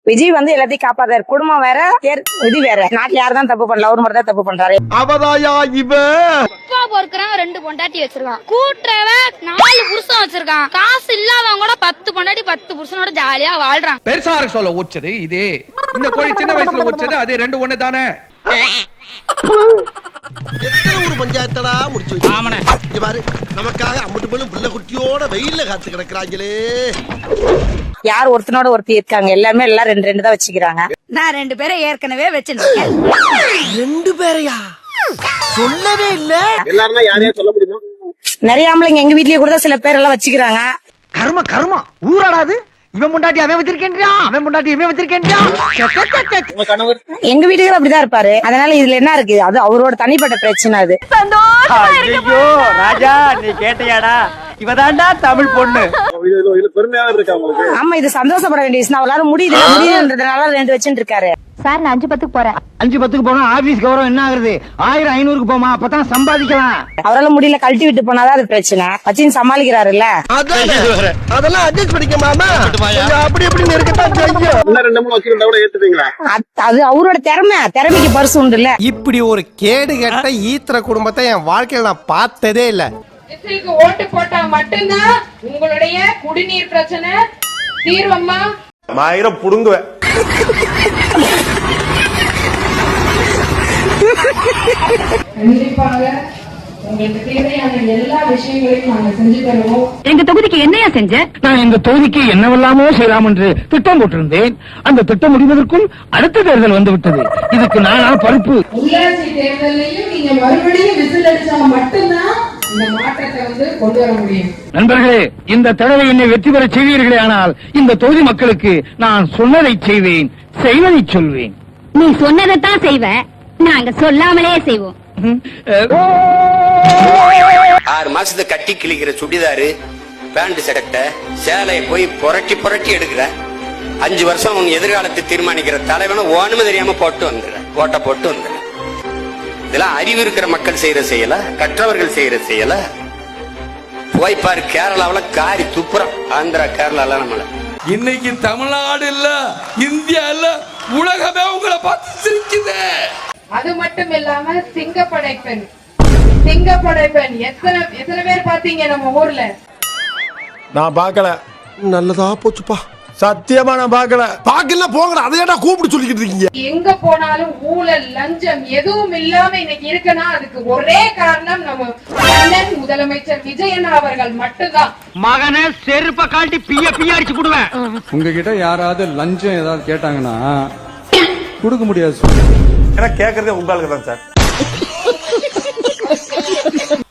விஜய் வந்து எல்லாத்தையும் காப்பாத்தாரு. குடும்பம் வேற, இது வேற. நாட்டுல யாருதான் தப்பு பண்ணல, அவர் மட்டும் தான் தப்பு பண்றாரு. அவதாயா இவ அப்பா பொறுக்கிறான், 2 பொண்டாட்டி வச்சிருக்கான். கூட்டுறவன் 4 புருஷன் வச்சிருக்கான். காசு இல்லாதவங்க கூட 10 பொண்டாட்டி 10 புருஷனோட ஜாலியா வாழ்றான். பெருசாக சொல்ல ஓச்சது இதே. இந்த கோழி சின்ன வயசுல ஓச்சது அது 2 ஒண்ணு தானே. எத்தனை ஒரு பஞ்சாயத்தடா முடிச்சு வச்சு பாரு. நமக்காக அம்பட்டு பெண்ணும் பிள்ளை குட்டியோட வெயில்ல காத்து கிடக்குறாங்களே. யார் ஒருத்தனோட ஒருத்தி இருக்காங்க, எல்லாமே எல்லாம் 2 தான் வச்சுக்கிறாங்க. நான் 2 பேரை ஏற்கனவே வச்சிருக்கேன். 2 பேரையா சொல்லவே இல்ல. எல்லாரும் யாரையா சொல்ல முடியுமா? நிறைய ஆம்பளைங்க எங்க வீட்லயே கூட சில பேர் எல்லாம் வச்சுக்கிறாங்க. கர்ம கர்மம் ஊராடாது. இவன் முண்டாட்டி அவன் வச்சிருக்கேன்றியா, அவன் முண்டாட்டி இவன் வச்சிருக்கேன்றியா. உங்க கணவர் எங்க வீட்டுக்கு அப்படிதான் இருப்பாரு. அதனால இதுல என்ன இருக்கு, அது அவரோட தனிப்பட்ட பிரச்சனை. அது ஐயோ ராஜா, நீ கேட்டியாடா, இவதாண்டா தமிழ் பொண்ணு. பெருமையாக இருக்கா உங்களுக்கு? ஆமா, இது சந்தோஷப்பட வேண்டிய விஷயம். அவளால முடியுதுன்றதுனால 2 வச்சுட்டு இருக்காரு. சார், நான் 5-10 போறேன். 5-10 போனா ஆபீஸ் கௌரவம் என்ன ஆகுது? 1000-500 போமா, அப்பதான் சம்பாதிக்கலாம். அவரால முடியல, கழட்டி விட்டு போனாதான் அது பிரச்சனை. வச்சு சமாளிக்கிறாருல்ல. அதெல்லாம் அட்ஜஸ்ட் பண்ணிக்க மாமா. அப்படி எப்படி இருக்கத்தான் செய்யும். இன்னும் 2-3 வச்சிருந்தா கூட ஏத்துப்பீங்களா? அது அவரோட திறமைக்கு பரிசு உண்டு இல்ல. இப்படி ஒரு கேடு கட்ட ஈத்திர குடும்பத்தை என் வாழ்க்கையில நான் பார்த்ததே இல்ல. விசிலுக்கு ஓட்டு போட்டா மட்டும்தான் உங்களுடைய குடிநீர் பிரச்சனை தீர்வம்மா. 1000 புடுங்குவேன். கண்டிப்பாக உங்களுக்கு தேவையான எல்லா விஷயங்களையும் நாங்க செஞ்சு தருவோம். எங்க தொகுதிக்கு என்னையா செஞ்ச? நான் எங்க தொகுதிக்கு என்னவெல்லாமோ செய்யலாம் என்று திட்டம் போட்டிருந்தேன். அந்த திட்டம் முடிவதற்கும் அடுத்த தேர்தல் வந்து விட்டது. இதுக்கு நானா பருப்பு. உள்ளாட்சி தேர்தலையும் நீங்க மறுபடியும் விசில் அடிச்சா மட்டும்தான் இந்த மாற்றத்தை கொண்டு வர முடியும். நண்பர்களே, இந்த தடவை என்னை வெற்றி பெற செய்வீர்களே, ஆனால் இந்த தொகுதி மக்களுக்கு நான் சொன்னதை செய்வேன், செய்வதை சொல்வேன். நீ சொன்னதைத்தான் செய்வ, நாங்க சொல்லாமலே செய்வோம். 6 மாசத்தை கட்டி கிழிக்கிற சுடிதாரு, பேண்ட் சட்டை, சேலையை போய் புரட்டி எடுக்கிற. 5 வருஷம் உன் எதிர்காலத்தை தீர்மானிக்கிற தலைவனை ஒண்ணுமே தெரியாம போட்டு வந்துடுற. இதெல்லாம் அறிவு இருக்கிற மக்கள் செய்யற செய்யல, கற்றவர்கள் செய்யற செய்யல. போய் பாரு, கேரளாவில காரி துப்புறம். ஆந்திரா, கேரளால நம்மள இன்னைக்கு தமிழ்நாடு இல்ல, இந்தியா இல்ல, உலகமே உங்களை பார்த்து சிரிக்குது. அது மட்டும் இல்லாம சிங்கப்படை பெண் எத்தனை பேர் பாத்தீங்க நம்ம ஊர்ல? நான் பார்க்கல. நல்லதா போச்சுப்பா. சத்தியமா நான் பார்க்கல போங்கடா. அதையடா கூப்பிட்டு சொல்லிக்கிட்டு இருக்கீங்க. எங்க போனாலும் ஊழல், லஞ்சம் எதுவும் இல்லாம இன்னைக்கு இருக்குன்னா அதுக்கு ஒரே காரணம் நம்ம அண்ணன் முதலமைச்சர் விஜயன் அவர்கள் மட்டும்தான். மகனை செருப்ப காட்டி பிய அடிச்சு கொடுவேன். உங்ககிட்ட யாராவது லஞ்சம் ஏதாவது கேட்டாங்கன்னா கொடுக்க முடியாது. ஏன்னா கேக்குறதே உங்களுக்கு தான் சார்.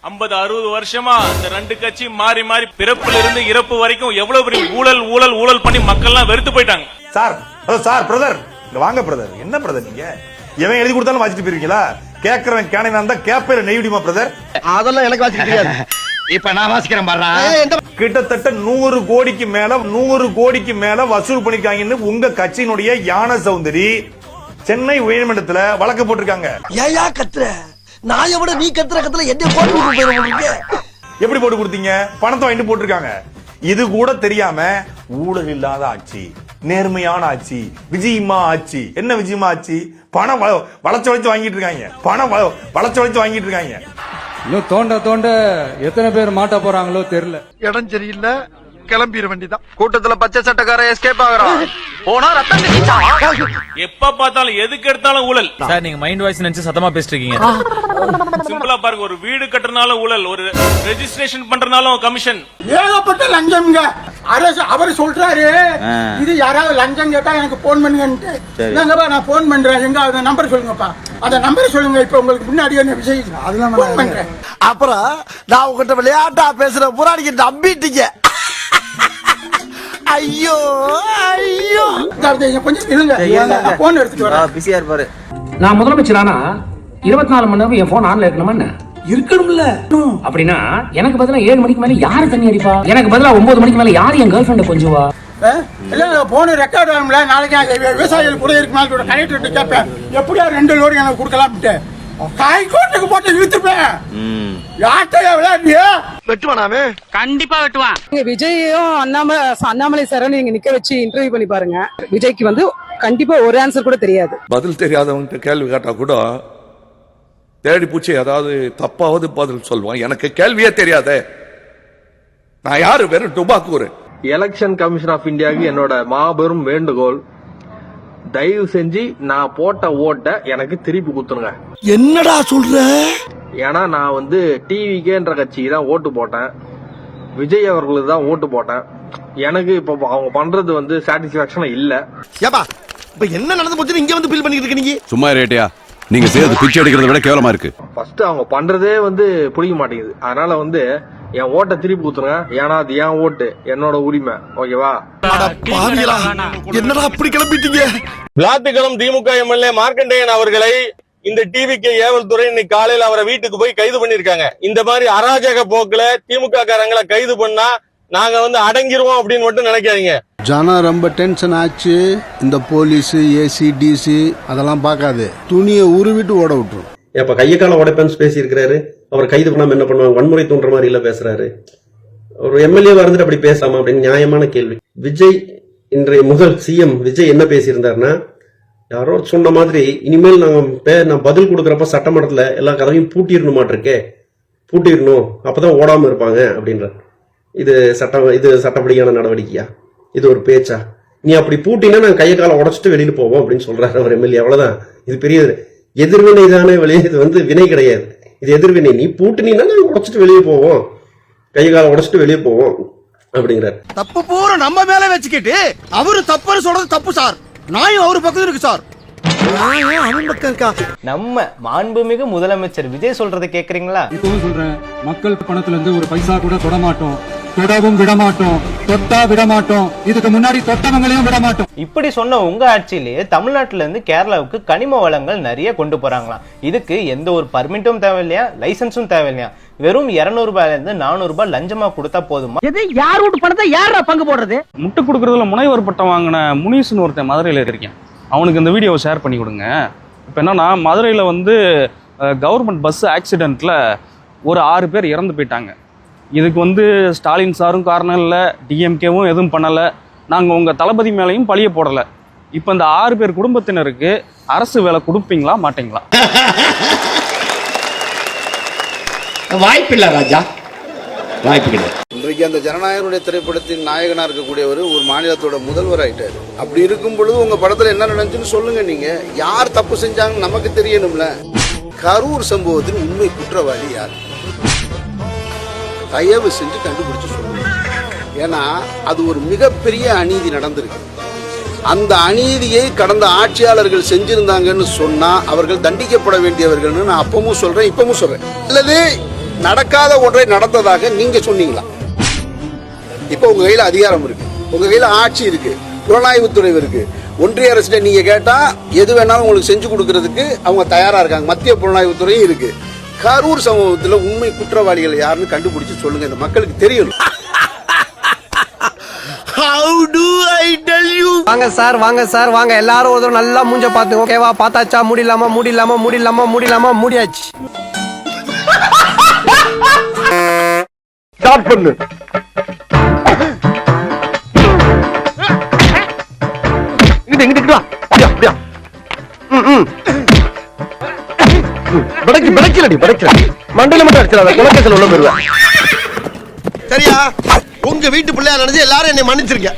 50-60 வருஷமா இந்த 2 கட்சி மாறி மாறி பிறப்புல இருந்து இறப்பு வரைக்கும் எவ்வளவு பெரிய ஊழல் பண்ணி மக்கள் எல்லாம் வெறுத்து போயிட்டாங்க. சார் பிரதர், இங்க வாங்க பிரதர். என்ன பிரதர் நீங்க எவன் எழுதி கொடுத்தாலும் வாசிட்டு போயிருக்கீங்களா? கேக்குறவன் கேனைனா இருந்தா கேப்பையில நெய்விடுமா பிரதர்? அதெல்லாம் எனக்கு வாசிக்க தெரியாது. இப்ப நான் வாசிக்கிறேன் பாரு. கிட்டத்தட்ட 100 கோடிக்கு மேல வசூல் பண்ணிருக்காங்கன்னு உங்க கட்சியினுடைய யான சௌந்தரி சென்னை உயர்நீதிமன்றத்துல வழக்கு போட்டிருக்காங்க. ஏயா கத்துற? நான் எவ்வளவு நீ கத்துற என்ன போட்டு போயிருக்கீங்க? எப்படி போட்டு கொடுத்தீங்க? பணத்தை வாங்கிட்டு போட்டிருக்காங்க. இது கூட தெரியாம ஊழல் இல்லாத ஆட்சி, நேர்மையான ஆட்சி, விஜயமா ஆட்சி. என்ன விஜயமா ஆட்சி? பணம் வளைச்சு வாங்கிட்டு இருக்காங்க. இன்னும் தோண்ட எத்தனை பேர் மாட்ட போறாங்களோ தெரியல. இடம் சரியில்லை, கிளம்பிட வேண்டியதான். கூட்டத்துல பச்சை சட்டக்கார எஸ்கேப் ஆகுறான். போனா ரத்தம் எப்ப பார்த்தாலும் எதுக்கு எடுத்தாலும் ஊழல். சார், நீங்க மைண்ட் வாய்ஸ் நினைச்சு சத்தமா பேசிட்டு இருக்கீங்க. சிம்பிளா பாருங்க, ஒரு வீடு கட்டுறதுனால ஊழல், ஒரு ரெஜிஸ்ட்ரேஷன் பண்றதுனாலும் கமிஷன். ஏகப்பட்ட லஞ்சம்ங்க. அரசு அவர் சொல்றாரு, இது யாராவது லஞ்சம் கேட்டா எனக்கு போன் பண்ணுங்கன்ட்டு. நான் போன் பண்றேன், எங்க அந்த நம்பர் சொல்லுங்கப்பா. அந்த நம்பர் சொல்லுங்க. இப்ப உங்களுக்கு முன்னாடி என்ன விஷயம் அதெல்லாம் போன் பண்றேன். அப்புறம் நான் உங்ககிட்ட விளையாட்டா பேசுற புறாடிக்கு நம்பிட்டீங்க. ஐயோ கொஞ்சம் இருங்க, போன் எடுத்துட்டு வரேன். பிஸியா இருப்பாரு. நான் முதலமைச்சரானா 24 மணி நேரம் என் போன் ஆன்ல இருக்கணுமா? இருக்கணும்ல. அப்படின்னா எனக்கு பதிலா 7 மணிக்கு மேல யாரு தண்ணி அடிப்பா? எனக்கு பதிலா 9 மணிக்கு மேல யாரு என் கேர்ள் ஃபிரெண்ட கொஞ்சுவா? போன ரெக்கார்ட் ஆகும்ல. நாளைக்கு விவசாயிகள் கூட இருக்குமா கனெக்டர் கேட்பேன், எப்படியா 2 லோடு எனக்கு கொடுக்கலாம்ட்டு. ஹைகோர்ட்டுக்கு போட்டு இழுத்துப்பேன். யார்கிட்டயா விளையாடியா? வெட்டுவானாமே? கண்டிப்பா வெட்டுவான். விஜயும் அண்ணாமலை சார நீங்க நிக்க வச்சு இன்டர்வியூ பண்ணி பாருங்க. விஜய்க்கு கண்டிப்பா ஒரு ஆன்சர் கூட தெரியாது. பதில் தெரியாதவங்க கேள்வி கேட்டா கூட தேடி பூச்சி ஏதாவது தப்பாவது பதில் சொல்லுவான். எனக்கு கேள்வியே தெரியாதே, நான் யாரு? வெறும் டுபாக்கூர். எலெக்ஷன் கமிஷன் ஆஃப் இந்தியாவுக்கு என்னோட மாபெரும் வேண்டுகோள், தயவு செஞ்சு நான் போட்ட ஓட்டை எனக்கு திருப்பி குத்துருங்க. என்னடா சொல்ற? ஏன்னா நான் வந்து டிவிக்கேன்ற கட்சிக்கு தான் ஓட்டு போட்டேன், விஜய் அவர்களுக்கு தான் ஓட்டு போட்டேன். எனக்கு இப்ப அவங்க பண்றது வந்து சாட்டிஸ்பாக்சனா இல்ல. ஏப்பா இப்ப என்ன நடந்து போச்சு இங்க வந்து ஃபீல் பண்ணிட்டு இருக்க நீங்க? சும்மா ரேட்டியா, நீங்க செய்யறது பிச்சை எடுக்கிறத விட கேவலமா இருக்கு. ஃபர்ஸ்ட் அவங்க பண்றதே வந்து பிடிக்க மாட்டேங்குது. அதனால வந்து என் ஓட்டை திருப்பி குத்துருங்க. ஏன்னா அது என் ஓட்டு, என்னோட உரிமை. ஓகேவா? என்னடா அப்படி கிளம்பிட்டீங்க? விளாத்திக்குளம் திமுக எம்எல்ஏ மார்க்கண்டேயன் அவர்களை இந்த டிவிக்கு ஏவல் துறை இன்னைக்கு காலையில அவரை வீட்டுக்கு போய் கைது பண்ணிருக்காங்க. இந்த மாதிரி அராஜக போக்குல திமுக காரங்களை கைது பண்ணா நாங்க வந்து அடங்கிருவோம் அப்படின்னு மட்டும் நினைக்காதீங்க. ஜனம் ரொம்ப டென்ஷன் ஆச்சு. இந்த போலீஸ், ஏசி, டிசி அதெல்லாம் பார்க்காது, துணியை உருவிட்டு ஓட விட்டுரும். இப்ப கைய கால உடைப்பேன்னு பேசி இருக்கிறாரு. அவர் கைது பண்ணாம என்ன பண்ணுவாங்க? வன்முறை தூண்டுற மாதிரி இல்ல பேசுறாரு. ஒரு எம்எல்ஏவா இருந்துட்டு அப்படி பேசாம அப்படின்னு நியாயமான கேள்வி. விஜய் இன்றைய முதல் சிஎம் விஜய் என்ன பேசியிருந்தாருன்னா, யாரோ சொன்ன மாதிரி இனிமேல் நான் பதில் கொடுக்கறப்ப சட்டமன்றத்துல எல்லா கதவையும் பூட்டிடணுமாட்டிருக்கே, பூட்டிடணும் அப்பதான் ஓடாம இருப்பாங்க அப்படின்ற. இது சட்டப்படியான நடவடிக்கையா? இது ஒரு பேச்சா? நீ அப்படி பூட்டினா நான் கையை காலை உடைச்சிட்டு வெளியில போவோம் அப்படின்னு சொல்றாரு அவர் எம்எல்ஏ. அவ்வளவுதான். இது பெரிய எதிர்வினை தானே வெளியே, இது வந்து வினை கிடையாது, இது எதிர்வினை. நீ பூட்டினா நாங்க உடைச்சிட்டு வெளியே போவோம், கை காலை உடைச்சிட்டு வெளியே போவோம் அப்படிங்கிறார். தப்பு பூரா நம்ம மேல வச்சுக்கிட்டு அவரு தப்புன்னு சொல்றது தப்பு சார். நாயும் அவரு பக்கத்துல இருக்கு சார். நம்ம மாண்புமிகு முதலமைச்சர் விஜய் சொல்றதை கேக்குறீங்களா? இப்பவும் சொல்றேன், மக்கள் பணத்துல இருந்து ஒரு பைசா கூட தொட மாட்டோம், தொடவும் விட மாட்டோம், தொட்டா விட மாட்டோம், இதுக்கு முன்னாடி தொட்டவங்களையும் விட மாட்டோம். இப்படி சொன்ன உங்க ஆட்சியிலேயே தமிழ்நாட்டுல இருந்து கேரளாவுக்கு கனிம வளங்கள் நிறைய கொண்டு போறாங்களாம். இதுக்கு எந்த ஒரு பர்மிட்டும் தேவையில்லையா, லைசன்ஸும் தேவையில்லையா. வெறும் 200 ரூபாயில இருந்து 400 ரூபாய் லஞ்சமா கொடுத்தா போதுமா? யார் வீட்டு பணத்தை யாரா பங்கு போடுறது? முட்டை கொடுக்கறதுல முனைவர் பட்டம் வாங்கின முனீஸ்னு ஒருத்தன் மதுரையில இருக்கேன், அவனுக்கு இந்த வீடியோவை ஷேர் பண்ணி கொடுங்க. இப்போ என்னன்னா, மதுரையில் வந்து கவர்மெண்ட் பஸ் ஆக்சிடெண்ட்டில் ஒரு 6 பேர் இறந்து போயிட்டாங்க. இதுக்கு வந்து ஸ்டாலின் சாரும் காரணம் இல்லை, டிஎம்கேவும் எதுவும் பண்ணலை, நாங்கள் உங்கள் தளபதி மேலேயும் பழிய போடலை. இப்போ இந்த 6 பேர் குடும்பத்தினருக்கு அரசு வேலை கொடுப்பீங்களா மாட்டீங்களா? வாய்ப்பில்லை ராஜா, வாய்ப்பு கிடையாது. இன்றைக்கு அந்த ஜனநாயகனுடைய திரைப்படத்தின் நாயகனா இருக்கக்கூடியவர் ஒரு மாநிலத்தோட முதல்வர் ஆயிட்டாரு. அப்படி இருக்கும் பொழுது உங்க படத்துல என்ன நடந்துச்சுன்னு சொல்லுங்க. நீங்க யார் தப்பு செஞ்சாங்கன்னு நமக்கு தெரியணும்ல. கரூர் சம்பவத்தின் உண்மை குற்றவாளி யார்? தயவு செஞ்சு கண்டுபிடிச்சு சொல்லுங்க. ஏன்னா அது ஒரு மிகப்பெரிய அநீதி நடந்திருக்கு. அந்த அநீதியை கடந்த ஆட்சியாளர்கள் செஞ்சிருந்தாங்கன்னு சொன்னா அவர்கள் தண்டிக்கப்பட வேண்டியவர்கள்னு நான் அப்பவும் சொல்றேன், இப்பவும் சொல்றேன். அல்லது நடக்காத ஒன்றை நடந்ததாக நீங்க சொன்னீங்களா? இப்ப உங்க கையில அதிகாரம் இருக்கு, உங்க கையில ஆட்சி இருக்கு, புலனாய்வுத்துறை இருக்கு. ஒன்றிய அரசு நீங்க கேட்டா எது வேணாலும் உங்களுக்கு செஞ்சு கொடுக்கறதுக்கு அவங்க தயாரா இருக்காங்க. மத்திய புலனாய்வுத்துறையும் இருக்கு. கரூர் சம்பவத்துல உண்மை குற்றவாளிகள் யாருன்னு கண்டுபிடிச்சு சொல்லுங்க, இந்த மக்களுக்கு தெரியணும். How do I tell you? வாங்க சார், வாங்க சார், வாங்க எல்லாரும் ஒரு நல்லா மூஞ்ச பாத்து. ஓகேவா? பார்த்தாச்சா? முடியலாமா முடியாச்சு. ஸ்டார்ட் பண்ணு. இங்கிட்டு வா. அப்படியா படைக்கல மண்டல மட்டும் அடிச்சிடாத, குலக்கேசல் உள்ள போயிருவேன். சரியா? உங்க வீட்டு பிள்ளையா நினைச்சு எல்லாரும் என்னை மன்னிச்சிருக்க.